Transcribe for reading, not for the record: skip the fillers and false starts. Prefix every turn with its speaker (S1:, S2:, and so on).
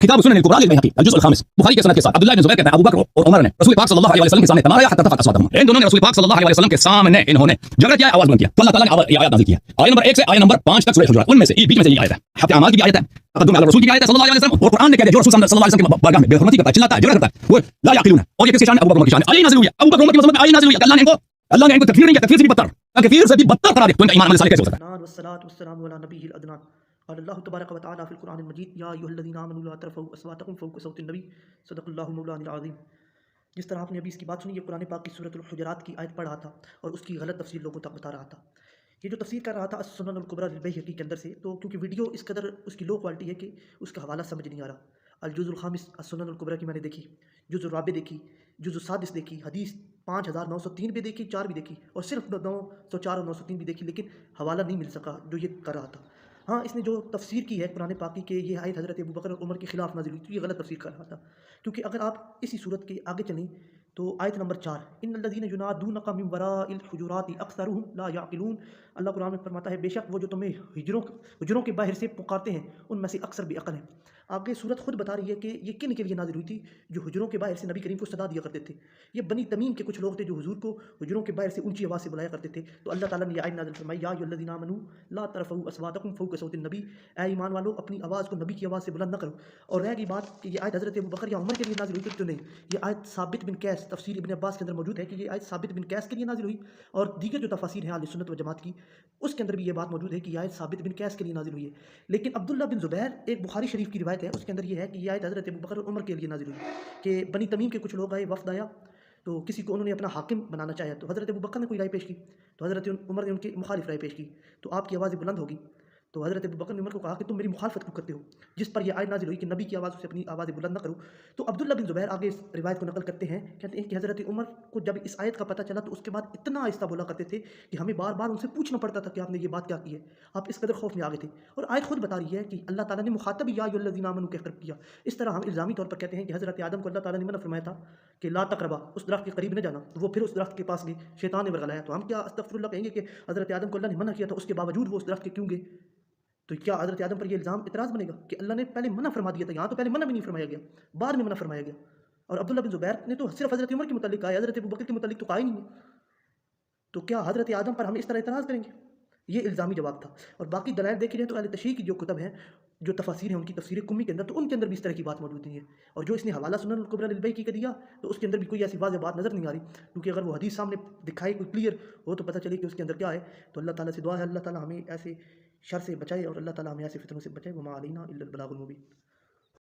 S1: किताब सुनन الكبرى للبيهقي الجزء الخامس بخاری के सनद के साथ अब्दुल्लाह इब्न जुबैर कहते हैं अबू बकर और उमर ने रसूल पाक सल्लल्लाहु अलैहि वसल्लम के सामने तमाया हत्ता तफत अस्वातहुम, इन दोनों ने रसूल पाक सल्लल्लाहु अलैहि वसल्लम के सामने इन्होंने झगड़ा किया, आवाज बुलंद किया। तो अल्लाह ताला ने ये आयत नाज़िल किया, आयत नंबर 1 से आयत नंबर 5 तक सूरह हुजुरात, उनमें से बीच में से ये आयत है, हत्या अमाल की भी आयत है, तक़द्दुम अला रसूल की भी आयत है सल्लल्लाहु अलैहि वसल्लम। और कुरान ने कह दिया जो रसूल सल्लल्लाहु अलैहि वसल्लम की बारगाह में बेहुरमती करता है, चिल्लाता है, झगड़ा करता है, वो ला याक़िलून। और ये किसकी शान है? अबू बकर की शान है। आयत नाज़िल हुई है, अबू बकर उमर की मज़म्मत में आयत नाज़िल हुई है। अल्लाह ने इनको तकफीर नहीं किया, तकफीर से भी बदतर, तकफीर से भी बदतर करार दिया। तो इनका ईमान अमल साले कैसे हो सकता है?
S2: वस्सलातु वस्सलामु अला नबिय्यिल अदनान और अल्लाह तबारक व तआला फिल कुरानिल मजीद या अय्युहल्लज़ीना आमनू ला तरफ़ऊ अस्वातकुम फ़ौक़ सौतिन नबी सदक़ल्लाहु मौलाना अज़ीम। जिस तरह आपने अभी इसकी बात सुनी, ये कुरान पाक की सूरतुल हुजरात की आयत पढ़ रहा था और उसकी गलत तफसीर लोगों तक बता रहा था। ये जो तफसीर कर रहा था अस-सुननुल कुबरा लिल-बैहक़ी के अंदर से, तो क्योंकि वीडियो इस कदर उसकी लो क्वालिटी है कि उसका हवाला समझ नहीं आ रहा। अल-जुज़ुल खामिस अस-सुननुल कुबरा की मैंने देखी, जुज़ुर राबि देखी, जुज़ुर सादिस देखी, हदीस 5903 भी देखी, 4 भी देखी, और सिर्फ 904 और 903 भी देखी, लेकिन हवाला नहीं मिल सका जो ये कर रहा था। हाँ, इसने जो तफसीर की है कुरान पाक की कि ये आयत हज़रत अबू बकर और उमर के खिलाफ नाज़िल हुई, तो ये गलत तफसीर कर रहा था। क्योंकि अगर आप इसी सूरत के आगे चलें तो आयत नंबर 4, इन्नल्लज़ीना युनादूनका मिन वराइल हुजुराति अक्सरुहुम ला याक़िलून, अल्लाह कुरान में फरमाता है बेशक वो जो तुम्हें हिजरों के बाहर से पुकारते हैं उनमें से अक्सर बेअक़ल हैं। आगे सूरत खुद बता रही है कि ये किन के लिए नाज़िल हुई थी? जो हुजरों के बाहर से नबी करीम को सदा दिया करते थे। ये बनी तमीम के कुछ लोग थे जो हुजूर को हुजरों के बाहर से ऊंची आवाज़ से बुलाया करते थे। तो अल्लाह ताला ने ये आयत नाज़िल फरमाई, या अय्युहल्लज़ीना आमनू ला तरफ़ऊ अस्वातकुम फ़ौक़ सौतिन नबी, ऐ ईमान वालों अपनी आवाज़ को नबी की आवाज़ से बुलंद न करो। और रह गई बात कि ये आयत हज़रत अबू बकर या उमर के लिए नाज़िल हुई, तो नहीं, ये आयत साबित बिन कैस, तफसीर इब्न अब्बास के अंदर मौजूद है कि ये आयत साबित बिन कैस के लिए नाज़िल हुई, और दीगर जो तफासीर हैं अहले सुन्नत व जमात की, उसके अंदर भी ये बात मौजूद है कि ये आयत साबित बिन कैस के लिए नाज़िल हुई है। लेकिन अब्दुल्ला बिन ज़ुबैर, एक बुखारी शरीफ की रिवायत है, उसके अंदर ये है कि ये आयत हज़रत अबू बकर और उमर के लिए नाज़िल हुई कि बनी तमीम के कुछ लोग आए, वफ़द आया, तो किसी को उन्होंने अपना हाकिम बनाना चाहा, तो हज़रत अबू बकर ने कोई राय पेश की, तो हज़रत उमर ने उनकी मुखालिफ राय पेश की, तो आपकी आवाज़ बुलंद होगी। तो हज़रत अबू बकर ने उमर को कहा कि तुम मेरी मुखालफत क्यों करते हो? जिस पर यह आयत नाज़िल हुई कि नबी की आवाज़ से अपनी आवाज़ बुलंद न करो। तो अब्दुल्ला बिन ज़ुबैर आगे इस रिवायत को नकल करते हैं, कहते हैं कि हज़रत उमर को जब इस आयत का पता चला तो उसके बाद इतना आहिस्ता बोला करते थे कि हमें बार बार उनसे पूछना पड़ता था कि आपने ये बात क्या की है, आप इस कदर खौफ में आ गए थे। और आयत खुद बता रही है कि अल्लाह ताला ने मुखातब या अय्युहल्लज़ीना आमनू कहकर किया। इस तरह हम इल्ज़ामी तौर पर कहते हैं कि हज़रत आदम को अल्लाह ताला ने मना फरमाया था कि ला तक़रबा, उस दरख्त के करीब न जाना, तो वो फिर उस दरख्त के पास गए, शैतान ने वर्गलाया। तो हम क्या अस्तग़फिरुल्लाह कहेंगे कि हज़रत आदम को अल्लाह ने मना किया था, उसके बावजूद वो उस दरख्त के क्यों गए? तो क्या हज़रत आदम पर ये इल्ज़ाम इतराज़ बनेगा कि अल्लाह ने पहले मना फरमा दिया था? यहाँ तो पहले मना भी नहीं फरमाया गया, बाद में मना फरमाया गया। और अब्दुल्ला बिन ज़ुबैर ने तो सिर्फ हज़रत उमर के मुतालिक कहा है, हज़रत अबू बकर के मुतालिक तो कहा ही नहीं है। तो क्या हज़रत आदम पर हम इस तरह इतराज़ करेंगे? ये इल्ज़ामी जवाब था। और बाकी दलाइल देखी जाए तो अहले तशरीह की जो कुतब हैं, जो तफासीर हैं उनकी तफसीर कुम्मी के अंदर, तो उनके अंदर भी इस तरह की बात मौजूद नहीं है। और जो इसने हवाला सुनन कुबरा लिल-बैहक़ी का दिया, तो उसके अंदर भी कोई ऐसी वाज़ेह बात नज़र नहीं आ रही, क्योंकि अगर वो हदीस सामने दिखाए कोई क्लियर हो तो पता चले कि उसके अंदर क्या है। तो अल्लाह ताला से दुआ है, अल्लाह ताला हमें ऐसे शर से बचाए और अल्लाह ताला हमें ऐसे फितनों से बचाए। वमा अलैना इल्लल बलागुल मुबीन।